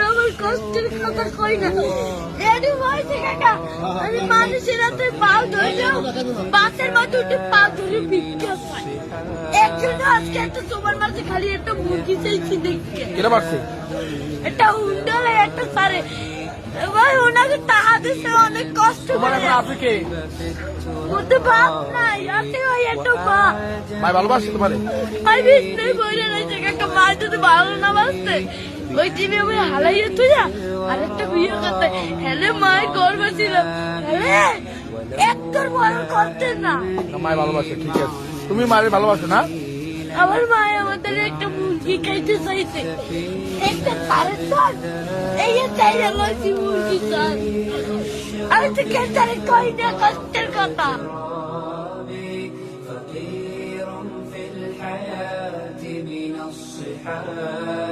আমার কষ্টের কথা কই না এডি হয়েছে কাকা আমি মানুষের হাতে পাও ধরলেও বাসের মধ্যে উঠে পা ধরে ভিক্ষা পাই একজন আজকে একটা তোমার মাঝে খালি একটা মুরগি চাইছি দেখতে কেন পারছে একটা হুন্ডালে একটা সারে ভাই ওনাকে টাকা দিতে অনেক কষ্ট তোমার করে এখন আছে কে ওদের বাপ নাই আছে ওই একটা মা ভাই ভালোবাসে তোমারে ভাই বিষ্ণু বইলে রয়েছে কাকা মা যদি ভালো না বাসতে ওই টিভি আমি হালাইয়ে তুই আর একটা বিয়ে করতে হেলে মায়ের গর্ব ছিল হেলে একটার বড় করতে না মায় ভালোবাসে ঠিক আছে তুমি মায়ের ভালোবাসো না আমার মায় আমাদের একটা মুরগি খাইতে চাইছে একটা সাড়ে চার এই চাই লাগছি মুরগি চাই আমি তো কেন কই না কষ্টের কথা فقير في الحياة من الصحاب